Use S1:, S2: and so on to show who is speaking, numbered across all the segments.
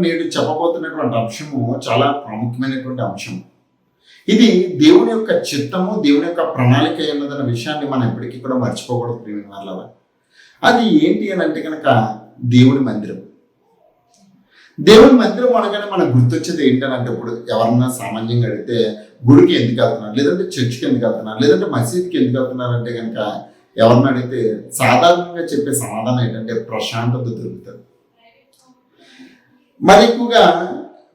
S1: నేడు చెప్పబోతున్నటువంటి అంశము చాలా ప్రాముఖ్యమైనటువంటి అంశం. ఇది దేవుని యొక్క చిత్తము, దేవుని యొక్క ప్రణాళిక ఉన్నదన్న విషయాన్ని మనం ఎప్పటికీ కూడా మర్చిపోకూడదు ప్రియమైన వాళ్ళ. అది ఏంటి అని అంటే కనుక దేవుని మందిరం. దేవుని మందిరం అనగానే మనకు గుర్తొచ్చేది ఏంటంటే, ఇప్పుడు ఎవరన్నా సామాన్యంగా అడిగితే గుడికి ఎందుకు వెళ్తున్నారు, లేదంటే చర్చికి ఎందుకు వెళ్తున్నారు, లేదంటే మసీద్కి ఎందుకు వెళ్తున్నారు అంటే కనుక ఎవరన్నా అడిగితే సాధారణంగా చెప్పే సమాధానం ఏంటంటే ప్రశాంతత దొరుకుతుంది. మరి ఎక్కువగా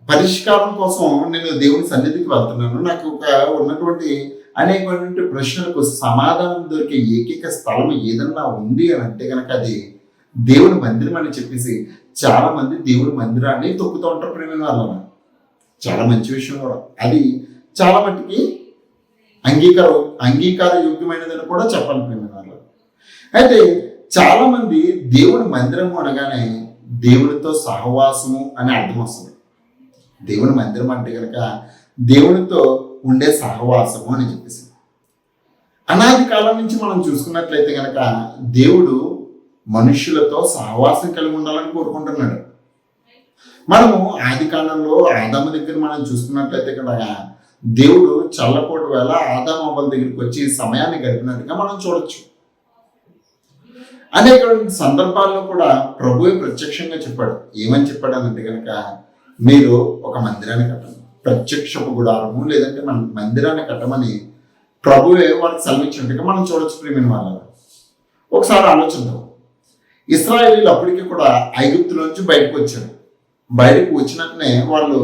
S1: పరిష్కారం కోసం నేను దేవుని సన్నిధికి వెళ్తున్నాను, నాకు ఉన్నటువంటి అనేకమైనటువంటి ప్రశ్నలకు సమాధానం దొరికే ఏకైక స్థలం ఏదన్నా ఉంది అని అంటే కనుక అది దేవుని మందిరం అని చెప్పేసి చాలా మంది దేవుని మందిరాన్ని తొక్కుతూ ఉంటారు ప్రేమ వాళ్ళ. చాలా మంచి విషయం కూడా, అది చాలా మట్టికి అంగీకార యోగ్యమైనదని కూడా చెప్పాలి ప్రేమ వాళ్ళ. అయితే చాలా మంది దేవుని మందిరము అనగానే దేవునితో సహవాసము అని అర్థం వస్తుంది. దేవుని మందిరం అంటే కనుక దేవునితో ఉండే సహవాసము అని చెప్పేసి అనాది కాలం నుంచి మనం చూసుకున్నట్లయితే కనుక దేవుడు మనుషులతో సహవాసం కలిగి ఉండాలని కోరుకుంటున్నాడు. మనము ఆది కాలంలో ఆదాము దగ్గర మనం చూసుకున్నట్లయితే కనుక దేవుడు చల్లపోటు వేళ ఆదాము అవ్వల దగ్గరికి వచ్చి సమయాన్ని గడిపినట్టుగా మనం చూడొచ్చు. అనేక సందర్భాల్లో కూడా ప్రభువే ప్రత్యక్షంగా చెప్పాడు. ఏమని చెప్పాడు అంటే కనుక మీరు ఒక మందిరాన్ని కట్టండి, ప్రత్యక్షపు గుడారము లేదంటే మన మందిరాన్ని కట్టమని ప్రభువే వారికి సెలవిచ్చినట్టుగా మనం చూడొచ్చు ప్రియమైన వాళ్ళ. ఒకసారి ఆలోచిద్దాం. ఇశ్రాయేలీలు అప్పటికి కూడా ఐగుప్తు నుంచి బయటకు వచ్చారు. బయటకు వచ్చినట్టునే వాళ్ళు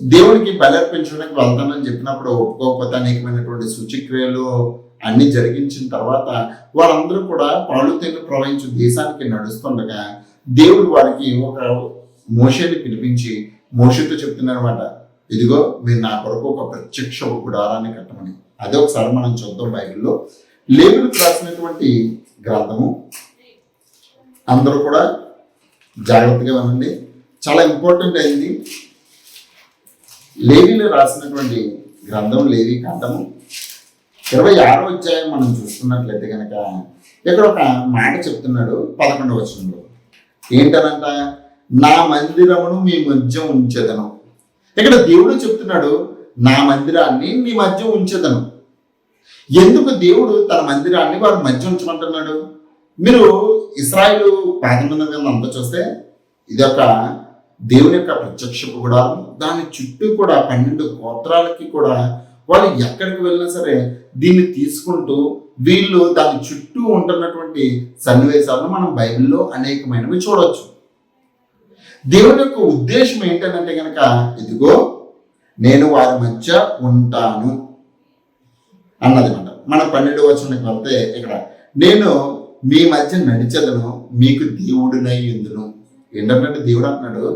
S1: దేవుడికి బలి అర్పించడానికి వెళ్తానని చెప్పినప్పుడు ఒప్పుకోకపోతే అనేకమైనటువంటి సూచక్రియలు అన్ని జరిగించిన తర్వాత వారందరూ కూడా పాలు తేనెలు ప్రవహించు దేశానికి నడుస్తుండగా దేవుడు వారికి ఒక మోషేని పిలిపించి మోషేతో చెప్తున్నారన్నమాట, ఇదిగో మీరు నా కొరకు ఒక ప్రత్యక్ష గుడారాన్ని కట్టమని. అదే ఒకసారి మనం చూద్దాం. బైబిల్లో లేవీయులకు రాసినటువంటి గ్రంథము, అందరూ కూడా జాగ్రత్తగా వినండి, చాలా ఇంపార్టెంట్ అయింది. లేవీలో రాసినటువంటి గ్రంథం లేవీ కాండము 26వ అధ్యాయం మనం చూసుకున్నట్లయితే కనుక ఇక్కడ ఒక మాట చెప్తున్నాడు 11వ వచనంలో. ఏంటనంట, నా మందిరమును మీ మధ్య ఉంచెదను. ఇక్కడ దేవుడు చెప్తున్నాడు, నా మందిరాన్ని మీ మధ్య ఉంచెదను. ఎందుకు దేవుడు తన మందిరాన్ని వారి మధ్య ఉంచమంటున్నాడు? మీరు ఇశ్రాయేలు పాత నిబంధన అంతా చూస్తే ఇదొక దేవుని యొక్క ప్రత్యక్షపు గుడారం. దాని చుట్టూ కూడా 12 గోత్రాలకి కూడా వాళ్ళు ఎక్కడికి వెళ్ళినా సరే దీన్ని తీసుకుంటూ వీళ్ళు దాని చుట్టూ ఉంటున్నటువంటి సన్నివేశాలను మనం బైబిల్లో అనేకమైనవి చూడవచ్చు. దేవుని యొక్క ఉద్దేశం ఏంటంటే కనుక, ఇదిగో నేను వారి మధ్య ఉంటాను అన్నది మాట. మన 12వ వచనానికి వెళ్తే ఇక్కడ నేను మీ మధ్య నడిచెదను, మీకు దేవుడినై ఉందును. ఏంటంటే దేవుడు అంటున్నాడు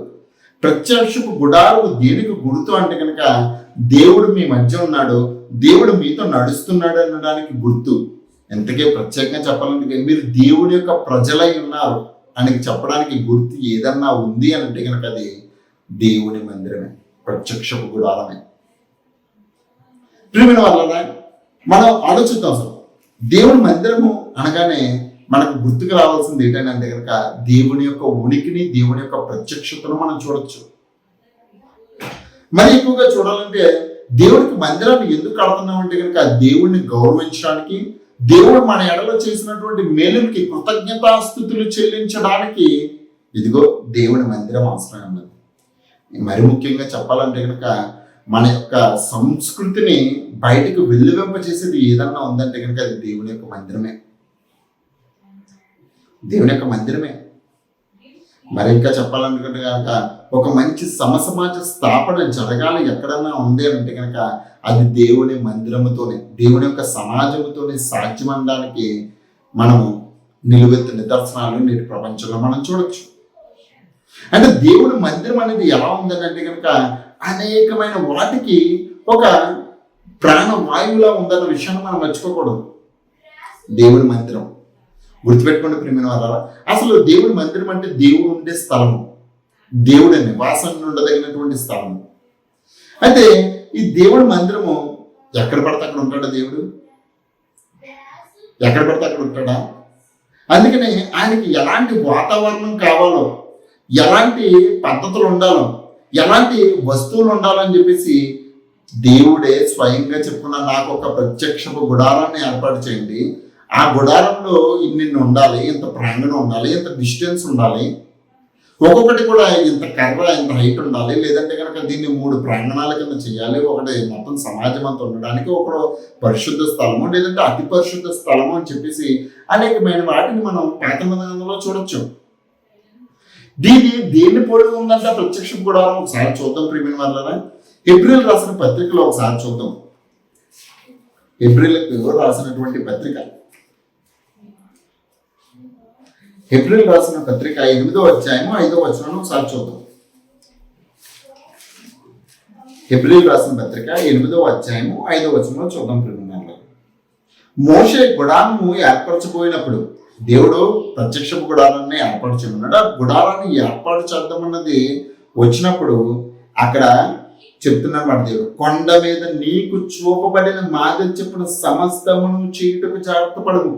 S1: ప్రత్యక్షపు గుడారు దేనికి గుర్తు అంటే కనుక దేవుడు మీ మధ్య ఉన్నాడు, దేవుడు మీతో నడుస్తున్నాడు అనడానికి గుర్తు. ఎంతకే ప్రత్యేకంగా చెప్పాలంటే మీరు దేవుడి యొక్క ప్రజలై ఉన్నారు అని చెప్పడానికి గుర్తు ఏదన్నా ఉంది అని అంటే కనుక అది దేవుని మందిరమే, ప్రత్యక్షపు గుడారమే. ప్రియమైన వాళ్ళ మనం ఆలోచిద్దాం. అసలు దేవుని మందిరము అనగానే మనకు గుర్తుకు రావాల్సింది ఏంటంటే కనుక దేవుని యొక్క ఉనికిని, దేవుని యొక్క ప్రత్యక్షతను మనం చూడొచ్చు. మరి ఎక్కువగా చూడాలంటే దేవుడికి మందిరాన్ని ఎందుకు కడుతున్నాం అంటే కనుక దేవుడిని గౌరవించడానికి, దేవుడు మన ఎడలో చేసినటువంటి మేలుకి కృతజ్ఞతాస్తుతులు చెల్లించడానికి ఇదిగో దేవుని మందిరం అవసరం ఉన్నది. మరి ముఖ్యంగా చెప్పాలంటే కనుక మన యొక్క సంస్కృతిని బయటకు వెల్లువింపచేసేది ఏదన్నా ఉందంటే కనుక అది దేవుని యొక్క మందిరమే, దేవుని యొక్క మందిరమే. మరి ఇంకా చెప్పాలనుకుంటే కనుక ఒక మంచి సమసమాజ స్థాపన జరగాలి ఎక్కడన్నా ఉంది అంటే కనుక అది దేవుని మందిరముతోనే, దేవుని యొక్క సమాజముతోనే సాధ్యమనడానికి మనము నిలువెత్తు నిదర్శనాలు నేటి ప్రపంచంలో మనం చూడొచ్చు. అంటే దేవుని మందిరం అనేది ఎలా ఉందని అంటే కనుక అనేకమైన వాటికి ఒక ప్రాణవాయువులా ఉందన్న విషయాన్ని మనం మర్చిపోకూడదు. దేవుని మందిరం గుర్తుపెట్టుకోండి ప్రియమైన వాళ్ళ. అసలు దేవుడి మందిరం అంటే దేవుడు ఉండే స్థలము, దేవుడి నివాసాన్ని ఉండదగినటువంటి స్థలము. అయితే ఈ దేవుడి మందిరము ఎక్కడ పడితే అక్కడ ఉంటాడా దేవుడు? ఎక్కడ పడితే అక్కడ ఉంటాడా? అందుకనే ఆయనకి ఎలాంటి వాతావరణం కావాలో, ఎలాంటి పద్ధతులు ఉండాలో, ఎలాంటి వస్తువులు ఉండాలని చెప్పేసి దేవుడే స్వయంగా చెప్పుకున్న నాకు ఒక ప్రత్యక్షపు గుడారాన్ని ఏర్పాటు చేయండి. ఆ గుడారంలో ఇన్ని ఉండాలి, ఇంత ప్రాంగణం ఉండాలి, ఇంత డిస్టెన్స్ ఉండాలి, ఒక్కొక్కటి కూడా ఇంత కర్ర ఇంత హైట్ ఉండాలి, లేదంటే కనుక దీన్ని 3 ప్రాంగణాల కింద చేయాలి, ఒకటి మొత్తం సమాజం అంతా ఉండడానికి ఒక పరిశుద్ధ స్థలము, లేదంటే అతి పరిశుద్ధ స్థలము అని చెప్పేసి అనేకమైన వాటిని మనం పాత నిబంధనలో చూడొచ్చు. దేన్ని పోలి ఉందంటే ప్రత్యక్షం కూడా ఒకసారి చూద్దాం ప్రియమైన వాళ్ళరా. ఏప్రిల్ రాసిన పత్రికలో ఒకసారి చూద్దాం. ఏప్రిల్కు రాసినటువంటి పత్రిక, ఏప్రిల్ రాసిన పత్రిక 8వ అధ్యాయము 5వ వచనం ఒకసారి చూద్దాం. ఏప్రిల్ రాసిన పత్రిక 8వ అధ్యాయము 5వ వచనంలో చూద్దాం ప్రియమైన. మోషే గుడారము ఏర్పరచబోయినప్పుడు దేవుడు ప్రత్యక్షపు గుడారాన్ని ఏర్పాటు చేయమన్నాడు. ఆ గుడారాన్ని ఏర్పాటు చేద్దామన్నది వచ్చినప్పుడు అక్కడ చెప్తున్నాడు వాడు దేవుడు, కొండ మీద నీకు చూపబడిన మాదిరి చెప్పిన సమస్తమును చేయుటకు జాగ్రత్త పడము.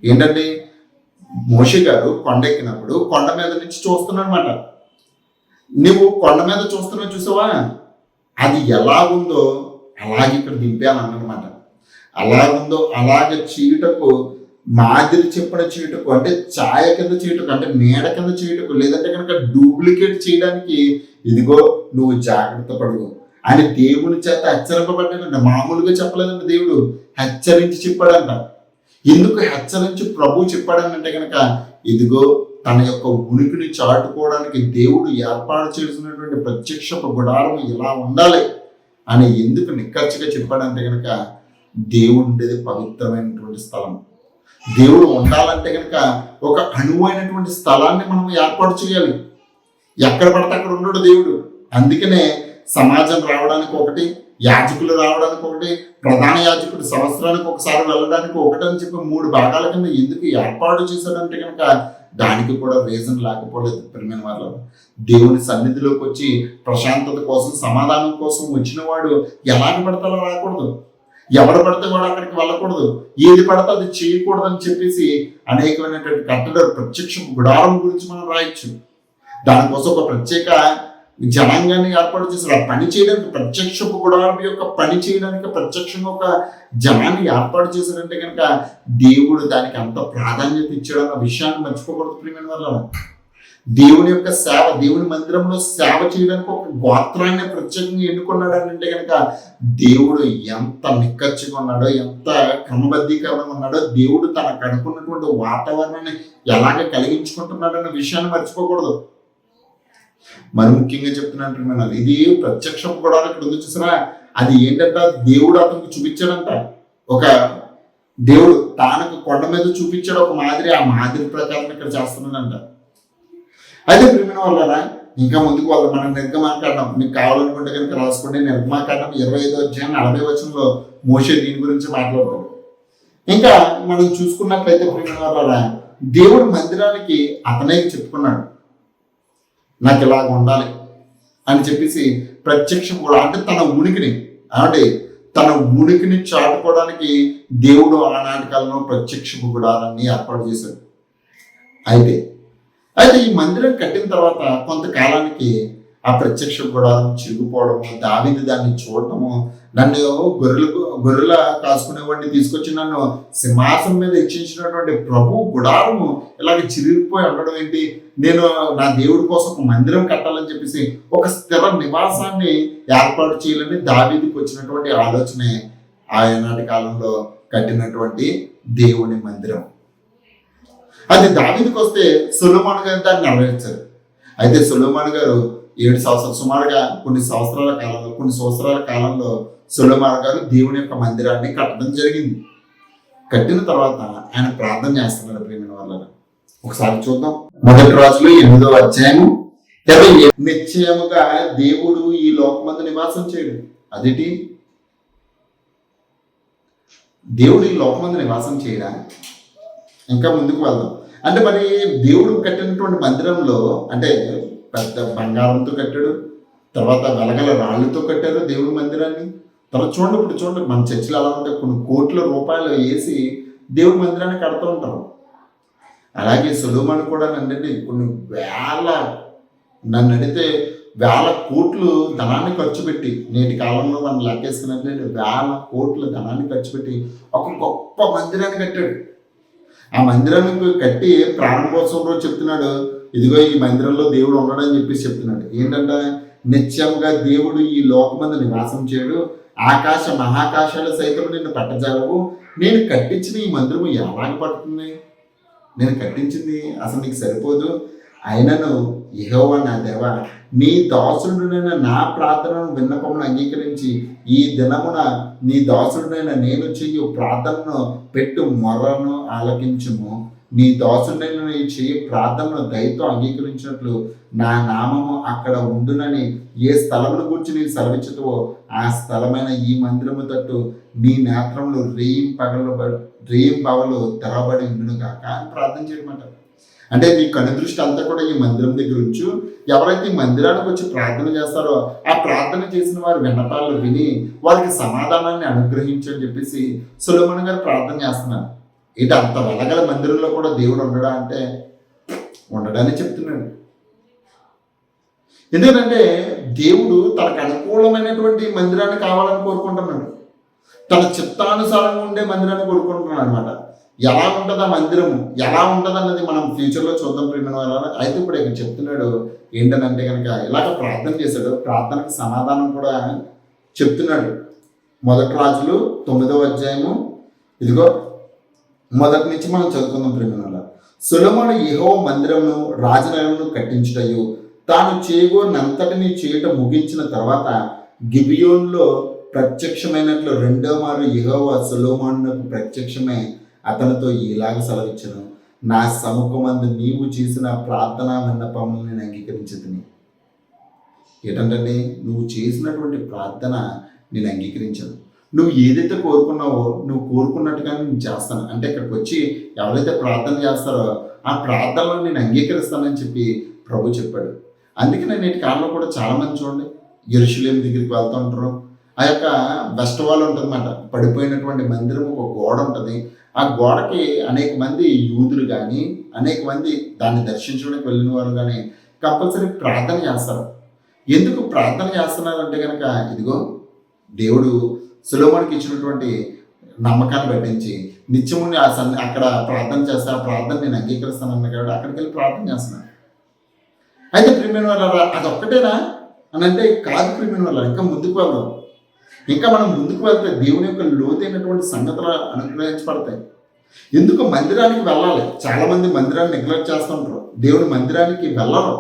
S1: ఏంటంటే మోషే గారు కొండ ఎక్కినప్పుడు కొండ మీద నుంచి చూస్తున్నాడనమాట. నువ్వు కొండ మీద చూస్తున్నావు చూసావా, అది ఎలాగుందో అలాగే ఇక్కడ దింపానన్నమాట. అలాగుందో అలాగే చీటకు మాదిరి చెప్పిన చీటకు, అంటే ఛాయ కింద చీటకు, అంటే నీడ కింద చీటకు, లేదంటే కనుక డూప్లికేట్ చేయడానికి ఇదిగో నువ్వు జాగ్రత్త పడు అని దేవుని చేత హెచ్చరింపబడ్డాడంట. మామూలుగా చెప్పలేదంట, దేవుడు హెచ్చరించి చెప్పాడంట. ఎందుకు హెచ్చరించి ప్రభు చెప్పాడనంటే కనుక ఇదిగో తన యొక్క ఉనికిని చాటుకోవడానికి దేవుడు ఏర్పాటు చేసినటువంటి ప్రత్యక్షపు గుడారం ఇలా ఉండాలి అని ఎందుకు నిక్కచ్చిగా చెప్పాడంటే కనుక దేవుడు ఉండేది పవిత్రమైనటువంటి స్థలం. దేవుడు ఉండాలంటే కనుక ఒక అనువైనటువంటి స్థలాన్ని మనం ఏర్పాటు చేయాలి. ఎక్కడ పడితే అక్కడ ఉండడు దేవుడు. అందుకనే సమాజం రావడానికి ఒకటి, యాజకులు రావడానికి ఒకటి, ప్రధాన యాజకుడు సంవత్సరానికి ఒకసారి వెళ్ళడానికి ఒకటి అని చెప్పి 3 భాగాల కింద ఎందుకు ఏర్పాటు చేశాడంటే కనుక దానికి కూడా రీజన్ లేకపోలేదు ప్రియమైన వాళ్ళు. దేవుని సన్నిధిలోకి వచ్చి ప్రశాంతత కోసం, సమాధానం కోసం వచ్చిన వాడు ఎలాగ పడతాలో రాకూడదు, ఎవరు పడితే వాడు అక్కడికి వెళ్ళకూడదు, ఏది పడితే అది చేయకూడదు అని చెప్పేసి అనేకమైనటువంటి కట్టడాలు ప్రత్యక్ష గుడారం గురించి మనం రాయొచ్చు. దానికోసం ఒక ప్రత్యేక జనాంగాన్ని ఏర్పాటు చేశారు. ఆ పని చేయడానికి ప్రత్యక్షపు గుడారం యొక్క పని చేయడానికి ప్రత్యక్షంగా ఒక జనాన్ని ఏర్పాటు చేశారంటే కనుక దేవుడు దానికి అంత ప్రాధాన్యత ఇచ్చాడు అన్న విషయాన్ని మర్చిపోకూడదు ప్రియమైన వల్ల. దేవుని యొక్క సేవ, దేవుని మందిరంలో సేవ చేయడానికి ఒక గోత్రాన్ని ప్రత్యేకంగా ఎన్నుకున్నాడు అని అంటే కనుక దేవుడు ఎంత నిక్కచ్చిగా ఉన్నాడో, ఎంత క్రమబద్ధీకరణగా ఉన్నాడో, దేవుడు తనకు అనుకున్నటువంటి వాతావరణాన్ని ఎలాగ కలిగించుకుంటున్నాడు అన్న విషయాన్ని మర్చిపోకూడదు. మరి ముఖ్యంగా చెప్తున్నాను, ఇది ప్రత్యక్షం కూడా ఇక్కడ ఉంది చూసినా, అది ఏంటంట దేవుడు అతనికి చూపించాడంట. ఒక దేవుడు తానకు కొండ మీద చూపించాడు ఒక మాదిరి, ఆ మాదిరి ప్రకారం ఇక్కడ చేస్తున్నాడంట. అయితే ప్రియమైన వాళ్ళరా ఇంకా ముందుకు వాళ్ళు మనం నిర్గమాకాండం మీకు కావాలనుకుంటే కనుక రాసుకోండి. నిర్గమాకాండం 25వ అధ్యాయం 40వ వచనంలో మోషే దీని గురించి మాట్లాడతాడు. ఇంకా మనం చూసుకున్నట్లయితే ప్రియమైన వాళ్ళరా దేవుడు మందిరానికి అతనే చెప్పుకున్నాడు, నాకు ఇలాగ ఉండాలి అని చెప్పేసి ప్రత్యక్షం కూడా, అంటే తన ఉనికిని, అంటే తన ఉనికిని చాటుకోవడానికి దేవుడు ఆనాటి కాలంలో ప్రత్యక్షపు గుడారాన్ని ఏర్పాటు చేశాడు. అయితే ఈ మందిరం కట్టిన తర్వాత కొంతకాలానికి ఆ ప్రత్యక్ష గుడారం చిరిగిపోవడము, దావీదు దాన్ని చూడటము, నన్ను గొర్రెల కాసుకునేవాడిని తీసుకొచ్చి నన్ను సింహాసనం మీద హెచ్చించినటువంటి ప్రభు గుడారము ఇలాగ చిరిగిపోయి ఉండడం ఏంటి, నేను నా దేవుడి కోసం ఒక మందిరం కట్టాలని చెప్పేసి ఒక స్థిర నివాసాన్ని ఏర్పాటు చేయాలని దావీదుకి వచ్చినటువంటి ఆలోచనే ఆయనాటి కాలంలో కట్టినటువంటి దేవుని మందిరం. అది దావీదుకి వస్తే సొలొమోను గారు దాన్ని నెరవేర్చారు. అయితే సొలొమోను గారు 7 సంవత్సరాలు సుమారుగా కొన్ని సంవత్సరాల కాలంలో సొలొమోను గారు దేవుని యొక్క మందిరాన్ని కట్టడం జరిగింది. కట్టిన తర్వాత ఆయన ప్రార్థన చేస్తున్నారు ప్రియమైన వాళ్ళని. ఒకసారి చూద్దాం. 1 రాజులు 8వ అధ్యాయం 27. నిశ్చయముగా దేవుడు ఈ లోకమందు నివాసం చేయడు. అదేంటి, దేవుడు ఈ లోకమందు నివాసం చేయడా? ఇంకా ముందుకు వెళ్దాం. అంటే మరి దేవుడు కట్టినటువంటి మందిరంలో అంటే పెద్ద బంగారంతో కట్టాడు, తర్వాత వెలగల రాళ్ళతో కట్టారు దేవుడి మందిరాన్ని. తర్వాత చూడండి మన చర్చిలు అలా ఉంటాయి, కొన్ని కోట్ల రూపాయలు వేసి దేవుడి మందిరాన్ని కడుతూ ఉంటారు. అలాగే సొలొమోను కూడా నండి కొన్ని వేల నన్ను అడిగితే వేల కోట్లు ధనాన్ని ఖర్చు పెట్టి, నేటి కాలంలో మనం లెక్కేసుకున్నట్లయితే వేల కోట్ల ధనాన్ని ఖర్చు పెట్టి ఒక గొప్ప మందిరాన్ని కట్టాడు. ఆ మందిరానికి కట్టి ప్రారంభోత్సవం రోజు చెప్తున్నాడు, ఇదిగో ఈ మందిరంలో దేవుడు ఉన్నాడని చెప్పేసి చెప్తున్నాడు. ఏంటంటే నిత్యంగా దేవుడు ఈ లోకమందు నివాసం చేయడు, ఆకాశ మహాకాశాలు సైతం నిన్ను పట్టజాలవు, నేను కట్టించిన ఈ మందిరము ఎలాగ పడుతుంది, నేను కట్టించింది అసలు నీకు సరిపోదు, అయినను యెహోవా నా దేవా, నీ దాసుడునైన నా ప్రార్థనను విన్నపమును అంగీకరించి ఈ దినమున నీ దాసుడునైన నేను చెయ్యి ప్రార్థనను పెట్టు మొర్రను ఆలకించుము. నీ దాసుడైన నీ చెయ్యి ప్రార్థనను దయతో అంగీకరించినట్లు నా నామము అక్కడ ఉండునని ఏ స్థలమును గురించి నీ సెలవిచ్చుతావో ఆ స్థలమైన ఈ మందిరము తట్టు నీ నేత్రములు రేయిం పగలు తెరవబడి ఉండును కాక అని ప్రార్థన చేయడమాట. అంటే నీ కనుదృష్టి అంతా కూడా ఈ మందిరం దగ్గర ఉంచు. ఎవరైతే ఈ మందిరానికి వచ్చి ప్రార్థన చేస్తారో ఆ ప్రార్థన చేసిన వారి విన్నపాలు విని వారికి సమాధానాన్ని అనుగ్రహించు అని చెప్పేసి సొలొమోను గారు ప్రార్థన చేస్తున్నారు. ఇటు అంత వెలగల మందిరంలో కూడా దేవుడు ఉండడా అంటే ఉండడాన్ని చెప్తున్నాడు. ఎందుకంటే దేవుడు తనకు అనుకూలమైనటువంటి మందిరాన్ని కావాలని కోరుకుంటున్నాడు. తన చిత్తానుసారంగా ఉండే మందిరాన్ని కోరుకుంటున్నాడు అనమాట. ఎలా ఉంటుంది ఆ మందిరము, ఎలా ఉంటుంది అన్నది మనం ఫ్యూచర్లో చూద్దాం ప్రియమైన వాళ్ళ. అయితే ఇప్పుడు ఇక్కడ చెప్తున్నాడు ఏంటనంటే కనుక ఇలాగ ప్రార్థన చేశాడు, ప్రార్థనకు సమాధానం కూడా చెప్తున్నాడు. 1 రాజులు 9వ అధ్యాయము ఇదిగో మొదటి నుంచి మనం చదువుకుందాం ప్రియమైన వాళ్ళ. సొలొమోను యెహోవా మందిరమును రాజనగరమును కట్టించుటయు తాను చేయగోరినంతటిని చేయటం ముగించిన తర్వాత గిబియోన్లో ప్రత్యక్షమైనట్లు రెండో మారు యెహోవా సొలొమోనునకు ప్రత్యక్షమై అతనితో ఇలాగ సెలవిచ్చెను, నా సముఖమందు నీవు చేసిన ప్రార్థనా విన్నపములను నేను అంగీకరించుదును. ఏంటంటే నువ్వు చేసినటువంటి ప్రార్థన నేను అంగీకరించను. నువ్వు ఏదైతే కోరుకున్నావో నువ్వు కోరుకున్నట్టుగానే నేను చేస్తాను. అంటే ఇక్కడికి వచ్చి ఎవరైతే ప్రార్థన చేస్తారో ఆ ప్రార్థనలో నేను అంగీకరిస్తానని చెప్పి ప్రభు చెప్పాడు. అందుకనే నేటి కాలంలో కూడా చాలామంది చూడండి యెరూషలేము దగ్గరికి వెళ్తూ ఉంటారు. ఆ యొక్క వెస్ట్ వాల్ ఉంటుందన్నమాట, పడిపోయినటువంటి మందిరం ఒక గోడ ఉంటుంది. ఆ గోడకి అనేక మంది యూదులు కానీ అనేక మంది దాన్ని దర్శించడానికి వెళ్ళిన వాళ్ళు కానీ కంపల్సరీ ప్రార్థన చేస్తారు. ఎందుకు ప్రార్థన చేస్తున్నారంటే కనుక ఇదిగో దేవుడు సొలొమోనుకి ఇచ్చినటువంటి నమ్మకాన్ని పట్టించి నిత్యముని అక్కడ ప్రార్థన చేస్తే ఆ ప్రార్థన నేను అంగీకరిస్తానన్న కాబట్టి అక్కడికి వెళ్ళి ప్రార్థన చేస్తున్నాను. అయితే ప్రియమైన వాళ్ళ అదొక్కటేనా అని అంటే కాదు ప్రియమైన వాళ్ళ, ఇంకా ముందుకు వెళ్దాం. ఇంకా మనం ముందుకు వెళ్తే దేవుని యొక్క లోతైనటువంటి సంగతులు అనుగ్రహించబడతాయి. ఎందుకు మందిరానికి వెళ్ళాలి? చాలామంది మందిరాన్ని నెగ్లెక్ట్ చేస్తుంటారు, దేవుని మందిరానికి వెళ్ళరు.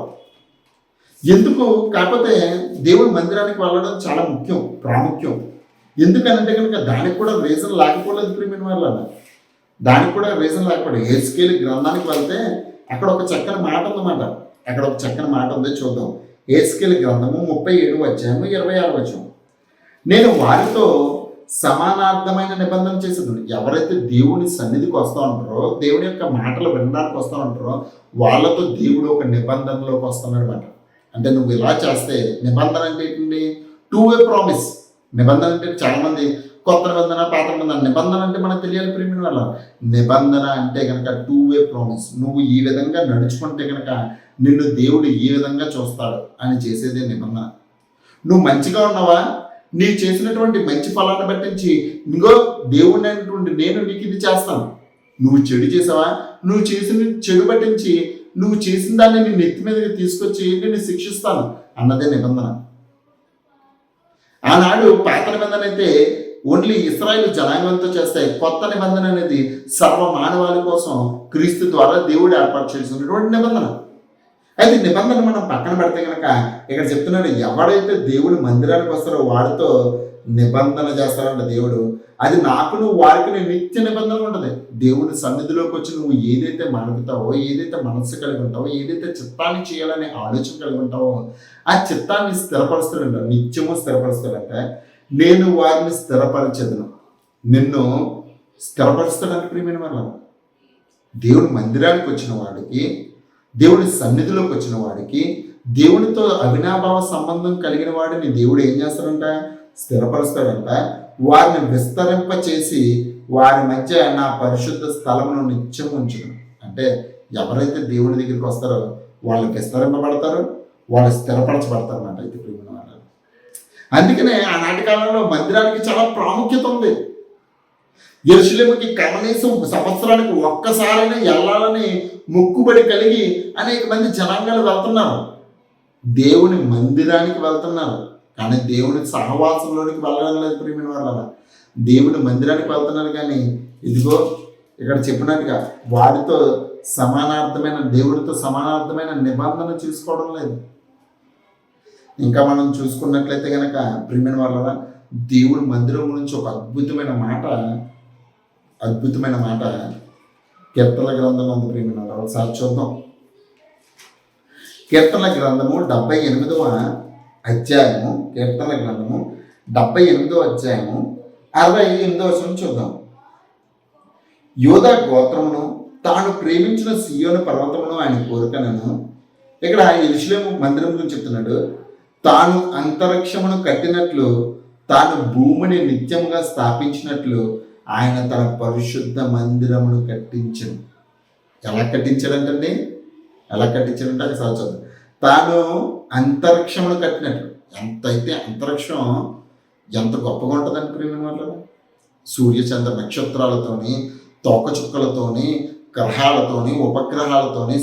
S1: ఎందుకు కాకపోతే దేవుని మందిరానికి వెళ్ళడం చాలా ముఖ్యం, ప్రాముఖ్యం. ఎందుకనంటే కనుక దానికి కూడా రీజన్ లేకపోలేదు ప్రియమైన వాళ్ళ, దానికి కూడా రీజన్ లేకపోతే యెహెజ్కేలు గ్రంథానికి వెళ్తే అక్కడ ఒక చక్కని మాట ఉందన్నమాట. అక్కడ ఒక చక్కని మాట ఉంది, చూద్దాం. యెహెజ్కేలు గ్రంథము 37వ అధ్యాయము 26వ వచనం. నేను వారితో సమానార్థమైన నిబంధన చేసేది. ఎవరైతే దేవుని సన్నిధికి వస్తూ ఉంటారో, దేవుని యొక్క మాటలు వినడానికి వస్తూ ఉంటారో వాళ్ళతో దేవుడు ఒక నిబంధనలోకి వస్తున్నాడనమాట. అంటే నువ్వు ఇలా చేస్తే, నిబంధన అంటే ఏంటండి? 2-way promise. నిబంధన అంటే చాలామంది కొత్త నిబంధన పాత నిబంధన, నిబంధన అంటే మనకు తెలియాలి ప్రియమైన వాళ్ళ. నిబంధన అంటే కనుక 2-way ప్రామిస్. నువ్వు ఈ విధంగా నడుచుకుంటే కనుక నిన్ను దేవుడు ఈ విధంగా చూస్తాడు అని చేసేదే నిబంధన. నువ్వు మంచిగా ఉన్నావా, నీవు చేసినటువంటి మంచి ఫలాన్ని బట్టించి ఇంకో దేవుడిని అయినటువంటి నేను నీకు ఇది చేస్తాను. నువ్వు చెడు చేసావా, నువ్వు చేసిన చెడు బట్టించి నువ్వు చేసిన దాన్ని నేను నెత్తి మీదకి తీసుకొచ్చి నేను శిక్షిస్తాను అన్నదే నిబంధన. ఆనాడు పాత నిబంధన అయితే ఓన్లీ ఇశ్రాయేలు జనాంగంతో చేస్తాయి. కొత్త నిబంధన అనేది సర్వ మానవాళి కోసం క్రీస్తు ద్వారా దేవుడు ఏర్పాటు చేసినటువంటి నిబంధన. అయితే నిబంధన మనం పక్కన పెడితే కనుక ఇక్కడ చెప్తున్నాడు, ఎవడైతే దేవుడు మందిరానికి వస్తారో వాడితో నిబంధన చేస్తారంట దేవుడు. అది నాకును వారికి నిత్య నిబంధన ఉంటుంది. దేవుని సన్నిధిలోకి వచ్చి నువ్వు ఏదైతే మనకుతావో, ఏదైతే మనస్సు కలిగి ఉంటావో, ఏదైతే చిత్తాన్ని చేయాలనే ఆలోచన కలిగి ఉంటావో ఆ చిత్తాన్ని స్థిరపరుస్తాడంట, నిత్యము స్థిరపరుస్తాడంట. నేను వారిని స్థిరపరిచేదను, నిన్ను స్థిరపరుస్తాడంటే ప్రియమైన వాళ్ళ. దేవుని మందిరానికి వచ్చిన వాడికి, దేవుని సన్నిధిలోకి వచ్చిన వాడికి, దేవునితో అవినాభావ సంబంధం కలిగిన వాడిని దేవుడు ఏం చేస్తాడంట? స్థిరపరుస్తాడంట. వారిని విస్తరింప చేసి వారి మధ్య నా పరిశుద్ధ స్థలమును నిత్యం ఉంచును. అంటే ఎవరైతే దేవుని దగ్గరికి వస్తారో వాళ్ళు విస్తరింపబడతారు, వాళ్ళు స్థిరపరచబడతారన్నమాట. అయితే ప్రియమైన వాళ్ళు, అందుకనే ఆనాటి కాలంలో మందిరానికి చాలా ప్రాముఖ్యత ఉంది. యెరూషలేముకి కనీసం సంవత్సరానికి ఒక్కసారైనా వెళ్ళాలని మొక్కుబడి కలిగి అనేక మంది జనాంగాలు వెళ్తున్నారు. దేవుని మందిరానికి వెళ్తున్నారు, కానీ దేవుని సహవాసంలోనికి వెళ్ళడం లేదు ప్రియమైన వాళ్ళ. దేవుని మందిరానికి వెళ్తున్నారు, కానీ ఇదిగో ఇక్కడ చెప్పినట్టుగా వారితో సమానార్థమైన, దేవుడితో సమానార్థమైన నిబంధన చేసుకోవడం లేదు. ఇంకా మనం చూసుకున్నట్లయితే కనుక ప్రియమైన వాళ్ళ, దేవుడి మందిరం గురించి ఒక అద్భుతమైన మాట కీర్తనల గ్రంథం ఉంది ప్రియమైన వాళ్ళ. ఒకసారి చూద్దాం. కీర్తనల గ్రంథము 78వ అధ్యాయము, కీర్తనల గ్రంథము 78వ అధ్యాయము 68వ వచనం చూద్దాం. యోధా గోత్రమును తాను ప్రేమించిన సియోను పర్వతమును ఆయన కోరికనను. ఇక్కడ యెరూషలేము మందిరం గురించి చెప్తున్నాడు. తాను అంతరిక్షమును కట్టినట్లు, తాను భూమిని నిత్యముగా స్థాపించినట్లు ఆయన తన పరిశుద్ధ మందిరమును కట్టించను. ఎలా కట్టించాడంటే అది సాధ్యం. తాను అంతరిక్షమును కట్టినట్లు, ఎంతైతే అంతరిక్షం ఎంత గొప్పగా ఉంటుందని ప్రియమైన వాళ్ళు, సూర్యచంద్ర నక్షత్రాలతోని, తోకచుక్కలతోని, గ్రహాలతోని, ఉపగ్రహాలతోని,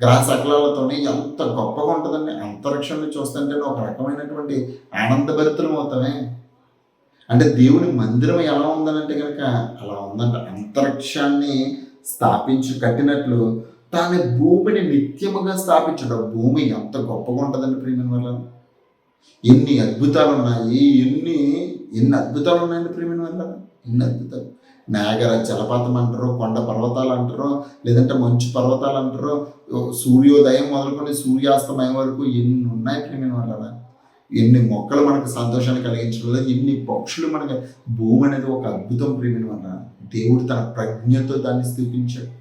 S1: గ్రహ శకలాలతోని ఎంత గొప్పగా ఉంటుందండి. అంతరిక్షాన్ని చూస్తుంటే ఒక రకమైనటువంటి ఆనందభరితులం అవుతామే. అంటే దేవుని మందిరం ఎలా ఉందనంటే కనుక అలా ఉందంట. అంతరిక్షాన్ని కట్టినట్లు తాను భూమిని నిత్యముగా స్థాపించడం. భూమి ఎంత గొప్పగా ఉంటుందండి ప్రియమైన వల్ల. ఎన్ని అద్భుతాలు ఉన్నాయి, ఎన్ని అద్భుతాలు ఉన్నాయండి ప్రియమైన వల్ల. ఎన్ని అద్భుతాలు. నాగర జలపాతం అంటారు, కొండ పర్వతాలు అంటారు, లేదంటే మంచు పర్వతాలు అంటారు, సూర్యోదయం మొదలుకొని సూర్యాస్తమయం వరకు ఎన్ని ఉన్నాయి ప్రియమైన వల్ల. ఎన్ని మొక్కలు మనకు సంతోషాన్ని కలిగించడం లేదు, ఎన్ని పక్షులు మనకి. భూమి అనేది ఒక అద్భుతం ప్రియమైన వల్ల. దేవుడు తన ప్రజ్ఞతో దాన్ని స్థితించాడు.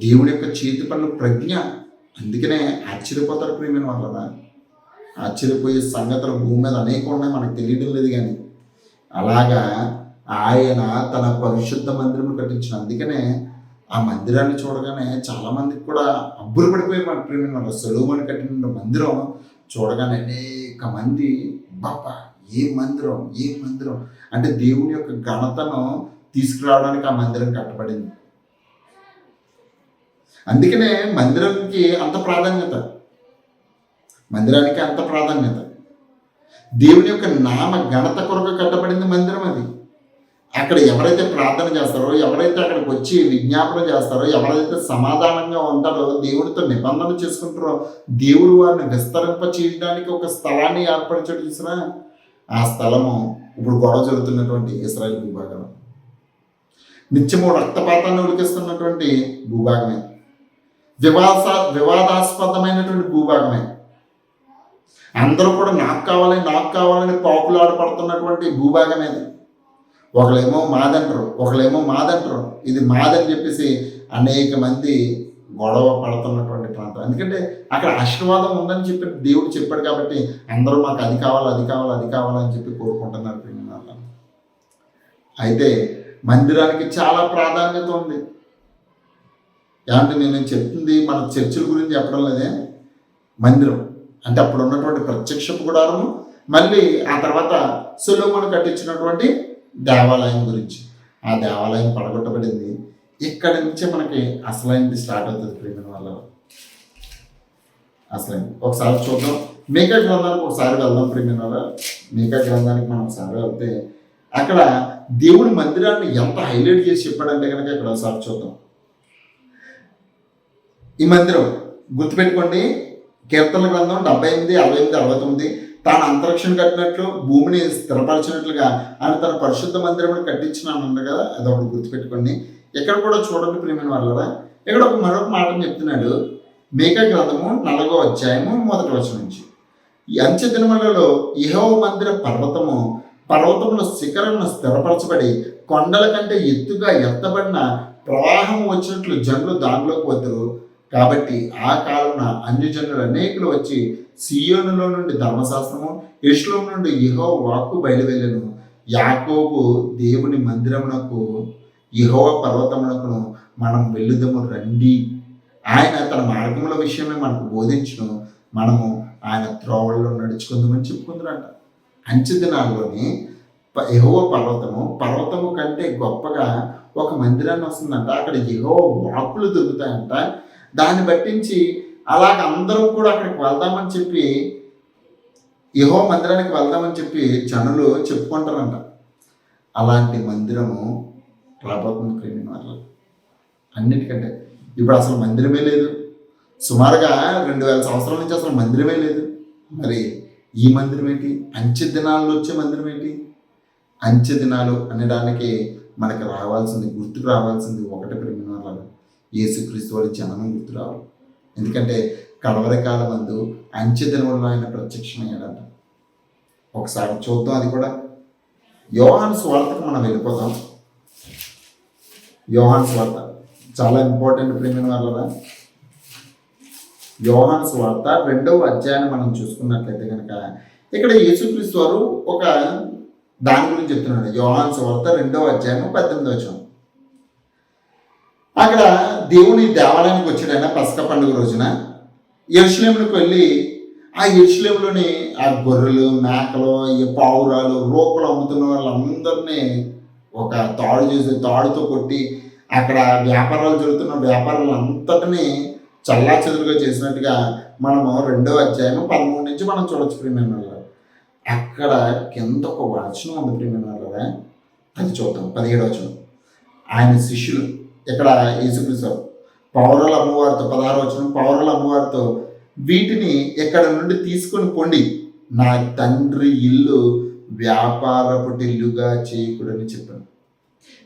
S1: దేవుడి యొక్క చేతి పనులు ప్రజ్ఞ. అందుకనే ఆశ్చర్యపోతారు ప్రియమైన వల్ల. ఆశ్చర్యపోయే సంగతులు భూమి మీద అనేకం ఉన్నాయి, మనకు తెలియడం లేదు. కానీ అలాగా ఆయన తన పరిశుద్ధ మందిరం కట్టించిన. అందుకనే ఆ మందిరాన్ని చూడగానే చాలామందికి కూడా అబ్బురు పడిపోయారు మన ప్రియమైన వల్ల. సొలొమోను కట్టిన మందిరం చూడగానే అనేక మంది బాబా ఏం మందిరం అంటే దేవుని యొక్క ఘనతను తీసుకురావడానికి ఆ మందిరం కట్టబడింది. అందుకనే మందిరానికి అంత ప్రాధాన్యత. దేవుని యొక్క నామ ఘనత కొరకు కట్టబడింది మందిరం అది. అక్కడ ఎవరైతే ప్రార్థన చేస్తారో, ఎవరైతే అక్కడికి వచ్చి విజ్ఞాపన చేస్తారో, ఎవరైతే సమాధానంగా ఉంటారో, దేవుడితో నిబంధన చేసుకుంటారో, దేవుడు వారిని విస్తరింప చేయడానికి ఒక స్థలాన్ని ఏర్పరిచాడు చూసినా. ఆ స్థలము ఇప్పుడు గొడవ జరుగుతున్నటువంటి ఇశ్రాయేలు భూభాగం, నిత్యము రక్తపాతాన్ని ఉడికిస్తున్నటువంటి భూభాగమే, వివాదాస్పదమైనటువంటి భూభాగమే. అందరూ కూడా నాకు కావాలని పాపులాడపడుతున్నటువంటి భూభాగమేది. ఒకళ్ళేమో మాదంటారు, ఇది మాదని చెప్పేసి అనేక మంది గొడవ పడుతున్నటువంటి ప్రాంతం. ఎందుకంటే అక్కడ ఆశీర్వాదం ఉందని చెప్పి దేవుడు చెప్పాడు కాబట్టి అందరూ మాకు అది కావాలని చెప్పి కోరుకుంటున్నారు. అయితే మందిరానికి చాలా ప్రాధాన్యత ఉంది. ఏమంటే నేను చెప్తుంది మన చర్చిల గురించి చెప్పడం లేదే. మందిరం అంటే అప్పుడు ఉన్నటువంటి ప్రత్యక్షపు గుడారము, మళ్ళీ ఆ తర్వాత సొలొమోను కట్టించినటువంటి దేవాలయం గురించి. ఆ దేవాలయం పడగొట్టబడింది. ఇక్కడి నుంచే మనకి అసలైనది స్టార్ట్ అవుతుంది ప్రియమైన వాళ్ళ. అసలైంది ఒకసారి చూద్దాం. మీకా గ్రంథానికి ఒకసారి వెళ్దాం ప్రియమైన వాళ్ళ. మీకా గ్రంథానికి మనం ఒకసారి వెళ్తే అక్కడ దేవుడి మందిరాన్ని ఎంత హైలైట్ చేసి చెప్పాడంటే కనుక ఇక్కడ ఒకసారి చూద్దాం. ఈ మందిరం గుర్తుపెట్టుకోండి, కీర్తనల గ్రంథం 78, 68, 69. తాను అంతరిక్షం కట్టినట్లు, భూమిని స్థిరపరిచినట్లుగా ఆయన తన పరిశుద్ధ మందిరమును కట్టించినాను కదా, అదొకటి గుర్తుపెట్టుకోండి. ఇక్కడ కూడా చూడండి ప్రియమైన వాళ్ళ, ఇక్కడ మరొక మాట చెప్తున్నాడు. మీకా గ్రంథము 4వ అధ్యాయము 1వ వచనం నుంచి. ఈ అంచె దినములలో యెహోవా మందిర పర్వతముల శిఖరమును స్థిరపరచబడి కొండల కంటే ఎత్తుగా ఎత్తబడిన ప్రవాహం వచ్చినట్లు జనులు దానిలోకి వద్దరు. కాబట్టి ఆ కాలంలో అన్యజనులు అనేకులు వచ్చి సియోనులో నుండి ధర్మశాస్త్రము, యెరూషలేము నుండి యెహోవా వాక్కు బయలువెళ్ళెను. యాకోబు దేవుని మందిరమునకు, యెహోవా పర్వతమునకును మనం వెళ్ళుదము రండి ఆయన తన మార్గముల విషయమే మనకు బోధించును, మనము ఆయన త్రోవల్లో నడుచుకుందామని చెప్పుకుందరంట. అంచె దినాల్లోని యెహోవా పర్వతము కంటే గొప్పగా ఒక మందిరాన్ని వస్తుందంట. అక్కడ యెహోవా వాక్కులు దొరుకుతాయంట. దాన్ని బట్టించి అలాగ అందరం కూడా అక్కడికి వెళ్దామని చెప్పి, యెహోవా మందిరానికి వెళ్దామని చెప్పి జనులు చెప్పుకుంటారంట. అలాంటి మందిరము రాబోతుంది ప్రేమిన వాళ్ళ. అన్నిటికంటే ఇప్పుడు అసలు మందిరమే లేదు. సుమారుగా 2000 సంవత్సరాల నుంచి అసలు మందిరమే లేదు. మరి ఈ మందిరం ఏంటి? అంచె దినాల్లో వచ్చే మందిరం ఏంటి? అంచె దినాలు అనడానికి మనకు గుర్తుకు రావాల్సింది ఒకటి ప్రేమిన వాళ్ళ, యేసుక్రీస్తు వారి జననం గుర్తు రావాలి. ఎందుకంటే కడవరి కాలమందు అంచె దినములలో ఆయన ప్రత్యక్షమయ్యాడంట. ఒకసారి చూద్దాం. అది కూడా యోహాను సువార్తకు మనం వెళ్ళిపోదాం. యోహాను సువార్త చాలా ఇంపార్టెంట్ ప్రేమిన వాళ్ళ. యోహాను సువార్త 2వ అధ్యాయాన్ని మనం చూసుకున్నట్లయితే కనుక ఇక్కడ యేసుక్రీస్తు వారు ఒక దాని గురించి చెప్తున్నాడు. యోహాను సువార్త 2వ అధ్యాయం 18వ వచనం. అక్కడ దేవుని దేవాలయానికి వచ్చాడు ఆయన పస్కా పండుగ రోజున. యెరూషలేముకు వెళ్ళి ఆ యెరూషలేములోని ఆ గొర్రెలు, మేకలు, ఈ పావురాలు, రోకలు అమ్ముతున్న వాళ్ళందరినీ ఒక తాడుతో కొట్టి అక్కడ వ్యాపారాలు జరుగుతున్న వ్యాపారాలు అంతటినీ చల్లా చెదురుగా చేసినట్టుగా మనము 2వ అధ్యాయం 13 నుంచి మనం చూడొచ్చు ప్రియమైన వాళ్ళ. అక్కడ కింద ఒక వచనం ఉంది ప్రియమైన వాళ్ళ, అది చూద్దాం. 17వ వచనం. ఆయన శిష్యులు ఇక్కడ యేసుక్రీస్తు పౌరాల అమ్మవారితో, 16వ వచనం, పౌరాల అమ్మవారితో వీటిని ఇక్కడ నుండి తీసుకొని పొండి, నా తండ్రి ఇల్లు వ్యాపారపుటిల్లుగా చేయకూడని చెప్పాను.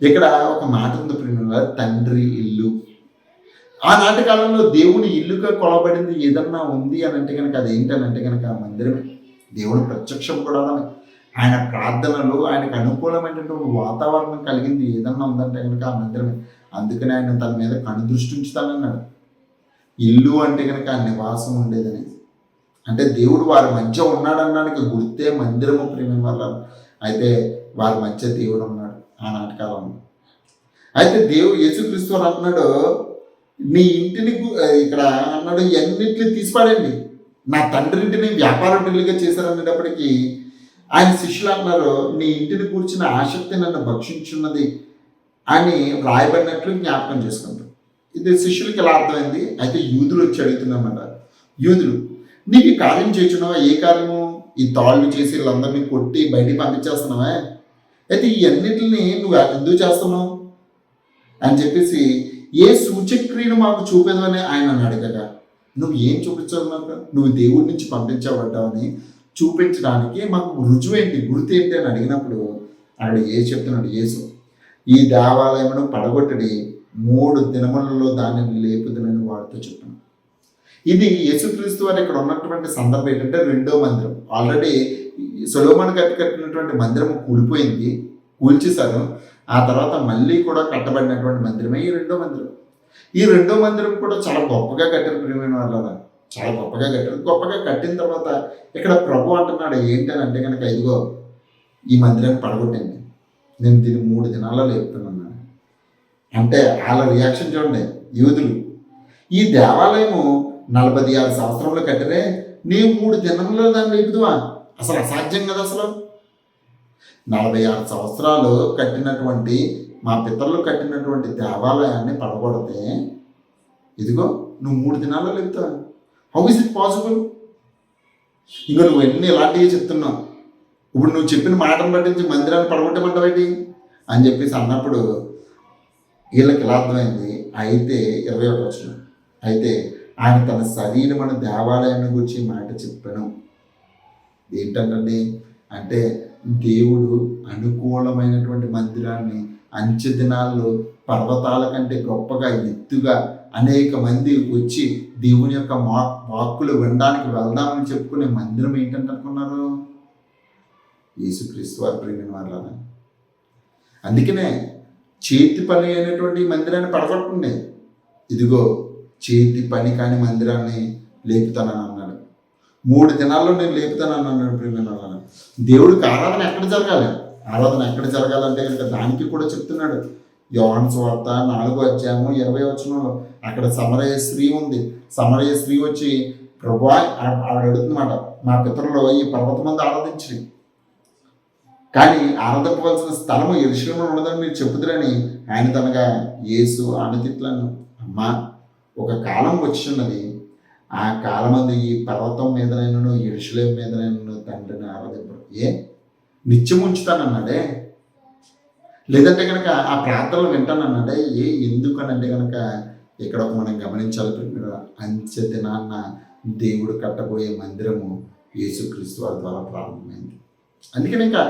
S1: ఇక్కడ ఒక మాట ఉంది ప్రియమైన, తండ్రి ఇల్లు. ఆనాటి కాలంలో దేవుని ఇల్లుగా కొలబడింది ఏదన్నా ఉంది అని అంటే కనుక అదేంటనంటే కనుక మందిరమే. దేవుని ప్రత్యక్షం కూడా ఆయన ప్రార్థనలు, ఆయనకు అనుకూలమైనటువంటి వాతావరణం కలిగింది ఏదన్నా ఉందంటే కనుక ఆ మందిరమే. అందుకని ఆయన తన మీద కనుదృష్టి ఉంచుతానన్నాడు. ఇల్లు అంటే కనుక ఆ నివాసం ఉండేదని, అంటే దేవుడు వారి మధ్య ఉన్నాడనడానికి గుర్తే మందిరము ప్రేమ వల్ల. అయితే వారి మధ్య దేవుడు ఉన్నాడు ఆనాటి కాలంలో. అయితే యేసుక్రీస్తు వారు అన్నాడు, నీ ఇంటిని ఇక్కడ అన్నాడు ఎన్నింటిని తీసిపాడండి, నా తండ్రి ఇంటిని వ్యాపారటిగా చేశారనేటప్పటికీ ఆయన శిష్యులు అన్నారు, నీ ఇంటిని కూర్చున్న ఆసక్తి నన్ను భక్షించున్నది అని రాయబడినట్లు జ్ఞాపకం చేసుకుంటారు. ఇది శిష్యులకి ఎలా అర్థమైంది? అయితే యూదులు వచ్చి అడుగుతున్నామట. యూదులు, నీకు ఈ కార్యం చేస్తున్నావా? ఏ కార్యము? ఈ తాళ్ళు చేసి వీళ్ళందరినీ కొట్టి బయటికి పంపించేస్తున్నావా? అయితే ఈ అన్నిటిని నువ్వు ఎందుకు చేస్తున్నావు అని చెప్పేసి ఏ సూచక్రియను మాకు చూపేదని ఆయన అడగగా, నువ్వు ఏం చూపించావు నాకు? నువ్వు దేవుడి నుంచి పంపించబడ్డావని చూపించడానికి మాకు రుజువు ఏంటి, గుర్తు ఏంటి అని అడిగినప్పుడు అక్కడ చెప్తున్నాడు యేసు, ఈ దేవాలయమును పడగొట్టడి 3 దినములలో దానిని లేపుదనని వాడితో చెప్పాను. ఇది యేసుక్రీస్తు వారు ఇక్కడ ఉన్నటువంటి సందర్భం ఏంటంటే 2వ మందిరం. ఆల్రెడీ సొలొమోను కట్టినటువంటి మందిరం కూలిపోయింది, కూల్చేశారు. ఆ తర్వాత మళ్ళీ కూడా కట్టబడినటువంటి మందిరమే ఈ 2వ మందిరం. ఈ 2వ మందిరం కూడా చాలా గొప్పగా కట్టారు ప్రియమైన వాళ్ళ, చాలా గొప్పగా కట్టారు. గొప్పగా కట్టిన తర్వాత ఇక్కడ ప్రభు అంటున్నాడు ఏంటని అంటే కనుక, ఇదిగో ఈ మందిరాన్ని పడగొట్టండి, నేను దీన్ని 3 దినాల్లో లేపుతున్నాను. అంటే వాళ్ళ రియాక్షన్ చూడండి. యూదులు, ఈ దేవాలయము 46 సంవత్సరంలో కట్టిరే, నీవు 3 దినంలో దాన్ని లేపుదువా? అసలు అసాధ్యం కదా. అసలు 46 సంవత్సరాలు కట్టినటువంటి మా పితరులు కట్టినటువంటి దేవాలయాన్ని పడగొడితే ఇదిగో నువ్వు 3 దినాల్లో లేపుతావు. How is it possible? ఇంకా నువ్వు ఎన్ని ఇలాంటివి చెప్తున్నావు, ఇప్పుడు నువ్వు చెప్పిన మాటను పట్టించి మందిరాన్ని పడగొట్టమంటావేంటి అని చెప్పేసి అన్నప్పుడు వీళ్ళకి ఎలా అర్థమైంది? అయితే 21వ వచనం, అయితే ఆయన తన శరీరమైన దేవాలయాన్ని గురించి మాట చెప్పాను. ఏంటంటే అంటే దేవుడు అనుకూలమైనటువంటి మందిరాన్ని అంచె దినాల్లో పర్వతాల కంటే గొప్పగా ఎత్తుగా అనేక మంది వచ్చి దేవుని యొక్క వాక్కులు వినడానికి వెళ్దామని చెప్పుకునే మందిరం ఏంటంటే అనుకున్నారు? యేసుక్రీస్తు వారి ప్రియమైన వాళ్ళ. అందుకనే చేతి పని అయినటువంటి మందిరాన్ని పడగొట్టండి, ఇదిగో చేతి పని కాని మందిరాన్ని లేపుతానని అన్నాడు. 3 దినాల్లో నేను లేపుతానని అన్నాడు ప్రియమైన వాళ్ళ. దేవుడికి ఆరాధన ఎక్కడ జరగాలి? ఆరాధన ఎక్కడ జరగాలంటే కనుక దానికి కూడా చెప్తున్నాడు. యోహాను సువార్త 4:20 అక్కడ సమరయ స్త్రీ ఉంది. సమరయ స్త్రీ వచ్చి ప్రభువా ఆవిడ అడుగుతున్నమాట, మా పితరులు ఈ పర్వతం మంది ఆరాధించి, కానీ ఆరాధింపవలసిన స్థలము యెరూషలేములో ఉన్నదని మీరు చెప్పుదురని ఆయన తనగా యేసు ఆమె తిట్లను. అమ్మా, ఒక కాలం వచ్చిన్నది, ఆ కాలమందు ఈ పర్వతం మీదనైనను యెరూషలేము మీదనైనను తండ్రిని ఆరాధింపరు. నిత్యం ఉంచుతానన్నాడే, లేదంటే కనుక ఆ ప్రార్థనలు వింటానన్నాడే. ఎందుకనంటే కనుక ఇక్కడ మనం గమనించాలి. అంచె దినాన్న దేవుడు కట్టబోయే మందిరము యేసుక్రీస్తు వారి ద్వారా ప్రారంభమైంది. అందుకని ఇంకా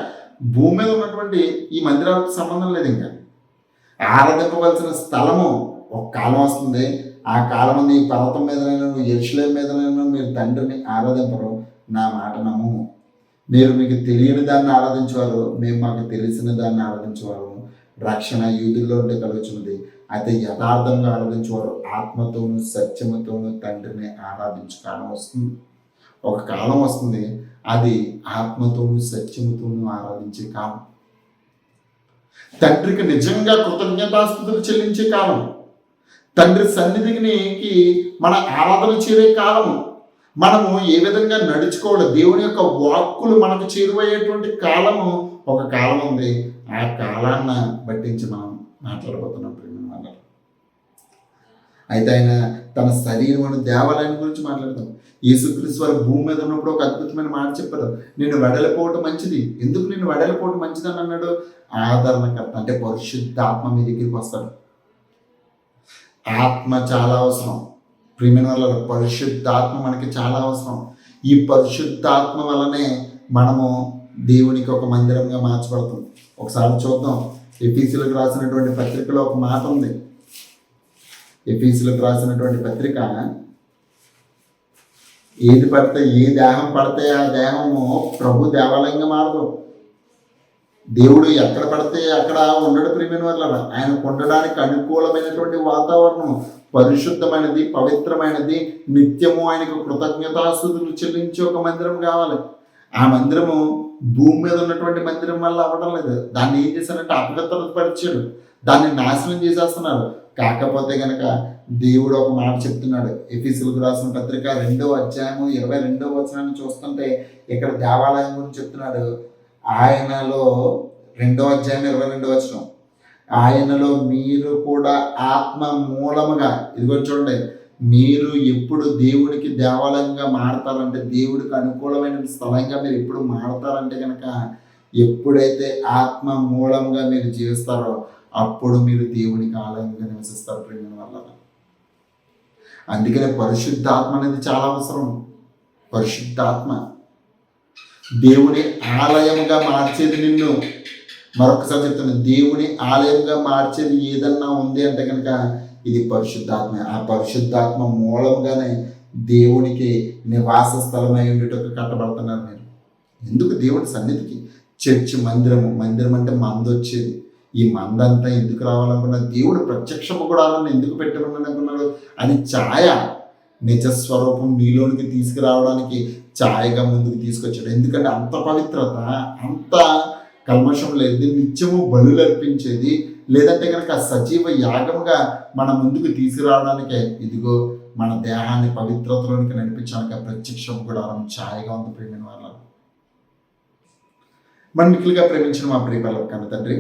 S1: భూమి మీద ఉన్నటువంటి ఈ మందిరాలకు సంబంధం లేదు. ఇంకా ఆరాధింపవలసిన స్థలము ఒక కాలం వస్తుంది, ఆ కాలం ఉంది ఈ పర్వతం మీదనైనా యెరూషలేము మీదనైనా మీరు తండ్రిని ఆరాధింపరు. నా మాట నమ్మము. మీరు మీకు తెలియని దాన్ని ఆరాధించేవారు, మేము మాకు తెలిసిన దాన్ని ఆరాధించేవారు. రక్షణ యూదుల్లో ఉంటే కలుగుతున్నది, అయితే యథార్థంగా ఆరాధించేవారు ఆత్మతోనూ సత్యముతోనూ తండ్రిని ఆరాధించే కాలం వస్తుంది. ఒక కాలం వస్తుంది, అది ఆత్మతోనూ సత్యముతోనూ ఆరాధించే కాలం, తండ్రికి నిజంగా కృతజ్ఞతాస్తుతులు చెల్లించే కాలం, తండ్రి సన్నిధికి మన ఆరాధన చేరే కాలము. మనము ఏ విధంగా నడుచుకోవాలి, దేవుని యొక్క వాక్కులు మనకు చేరువయ్యేటువంటి కాలము ఒక కాలం ఉంది. ఆ కాలాన్ని బట్టించి మనం మాట్లాడబోతున్నాం. అయితే ఆయన తన శరీరం దేవాలయం గురించి మాట్లాడతాం. యేసుక్రీస్తు వారు భూమి మీద ఉన్నప్పుడు ఒక అద్భుతమైన మాట చెప్పారు, నేను వెడలిపోవటం మంచిది. ఎందుకు నేను వెడలిపోవటం మంచిది అని అన్నాడు? ఆదరణకర్త అంటే పరిశుద్ధాత్మ మీ దగ్గరికి వస్తాడు. ఆత్మ చాలా అవసరం ప్రియమైన వాళ్ళ, పరిశుద్ధాత్మ మనకి చాలా అవసరం. ఈ పరిశుద్ధాత్మ వల్లనే మనము దేవునికి ఒక మందిరంగా మార్చబడతాం. ఒకసారి చూద్దాం, ఎఫీసీలకు రాసినటువంటి పత్రికలో ఒక మాట ఉంది. ఎఫీసీలకు రాసినటువంటి పత్రిక, ఏది పడితే ఏ దేహం పడితే ఆ దేహము ప్రభు దేవాలయంగా మారదు. దేవుడు ఎక్కడ పడితే అక్కడ ఉండడు ప్రియమైన వాళ్ళ. ఆయన ఉండడానికి అనుకూలమైనటువంటి వాతావరణం పరిశుద్ధమైనది, పవిత్రమైనది, నిత్యము ఆయనకు కృతజ్ఞతాస్తుతులు చెల్లించే ఒక మందిరం కావాలి. ఆ మందిరము భూమి మీద ఉన్నటువంటి మందిరం వల్ల అవ్వడం లేదు. దాన్ని ఏం చేశారంటే అపవిత్రపరిచాడు, దాన్ని నాశనం చేసేస్తున్నారు. కాకపోతే కనుక దేవుడు ఒక మాట చెప్తున్నాడు. ఎఫీసీలకు రాసిన పత్రిక 2:22 చూస్తుంటే ఇక్కడ దేవాలయం గురించి చెప్తున్నాడు. ఆయనలో 2:22 ఆయనలో మీరు కూడా ఆత్మ మూలముగా, ఇదిగో చూడండి, మీరు ఎప్పుడు దేవుడికి దేవాలయంగా మారతారంటే, దేవుడికి అనుకూలమైన స్థలంగా మీరు ఎప్పుడు మారతారంటే కనుక ఎప్పుడైతే ఆత్మ మూలంగా మీరు జీవిస్తారో అప్పుడు మీరు దేవునికి ఆలయంగా నివసిస్తారు ప్రేమ వల్ల. అందుకనే పరిశుద్ధాత్మ అనేది చాలా అవసరం. పరిశుద్ధాత్మ దేవుని ఆలయంగా మార్చేది నిన్ను. మరొకసారి చెప్తాను, దేవుని ఆలయంగా మార్చేది ఏదన్నా ఉంది అంటే కనుక ఇది పరిశుద్ధాత్మ. ఆ పరిశుద్ధాత్మ మూలంగానే దేవునికి నివాస స్థలమై ఉండేటప్పుడు కట్టబడుతున్నారు మీరు. ఎందుకు? దేవుడి సన్నిధికి. చర్చి మందిరం అంటే మంద వచ్చేది. ఈ మందంతా ఎందుకు రావాలనుకున్నా? దేవుడు ప్రత్యక్షము కూడా ఎందుకు పెట్టమని అనుకున్నాడు? అది ఛాయ, నిజస్వరూపం నీలోనికి తీసుకురావడానికి ఛాయగా ముందుకు తీసుకొచ్చాడు. ఎందుకంటే అంత పవిత్రత, అంత కల్మషం లేదు, నిత్యము బలులు అర్పించేది, లేదంటే కనుక సజీవ యాగంగా మన ముందుకు తీసుకురావడానికే ఇదిగో మన దేహాన్ని పవిత్రతలోనికి నడిపించడానికి ప్రత్యక్షం కూడా ఛాయగా ఉంది ప్రేమైన వాళ్ళ. మన్నికలుగా ప్రేమించిన మా ప్రియపల్ల కన్న తండ్రి,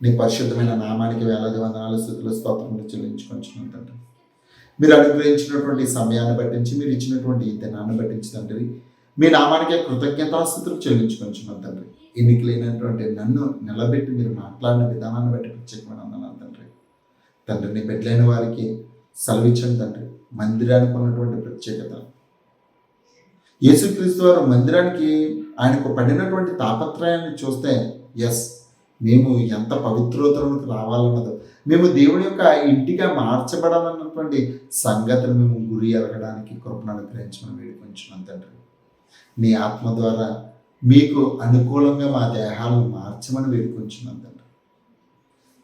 S1: నీ పరిశుద్ధమైన నామానికి వేలాది వందనాలు, స్తుతులు, స్తోత్రములు చెల్లించుకొంచున్నాను తండ్రి. మీరు అనుగ్రహించినటువంటి సమయాన్ని బట్టించి, మీరు ఇచ్చినటువంటి ఈ దినాన్ని బట్టించి తండ్రి, మీ నామానికే కృతజ్ఞతాస్తుతులు చెల్లించుకొంచున్నాను తండ్రి. ఎన్నికలైనటువంటి నన్ను నిలబెట్టి మీరు మాట్లాడిన విధానాన్ని బట్టి ప్రత్యేకమైన వందనాలు తండ్రి. తండ్రిని బిడ్డలైన వారికి సెలవిచ్చండి తండ్రి. మందిరానికి ఉన్నటువంటి ప్రత్యేకత, యేసుక్రీస్తు వారు మందిరానికి ఆయనకు పడినటువంటి తాపత్రయాన్ని చూస్తే, మేము ఎంత పవిత్రతలోకి రావాలన్నదో, మేము దేవుని యొక్క ఇంటిగా మార్చబడాలన్నటువంటి సంగతిని మేము గురి ఎరగడానికి కృపను అనుగ్రహించమని వేడుకొంచున్నాం తండ్రి. నీ ఆత్మ ద్వారా మీకు అనుకూలంగా మా దేహాలను మార్చమని వేడుకొంచున్నాం తండ్రి.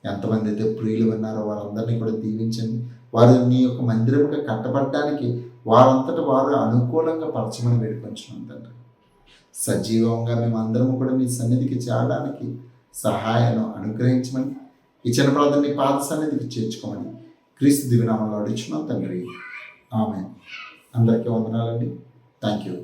S1: ఎంతమంది అయితే ప్రియులు ఉన్నారో వారందరినీ కూడా దీవించండి. వారు నీ యొక్క మందిరముగా కట్టబడడానికి వారంతటా వారు అనుకూలంగా పరచమని వేడుకొంచున్నాం తండ్రి. సజీవంగా మేము అందరం కూడా మీ సన్నిధికి చేరడానికి సహాయాన్ని అనుగ్రహించమని ఈ చిన్న ప్రార్థన నీ పాద సన్నిధికి చేర్చుకోమని క్రీస్తు దివ్యనామంలో అడుగుచున్నాం తండ్రి. ఆమె. అందరికీ వందనాలండి. Thank you.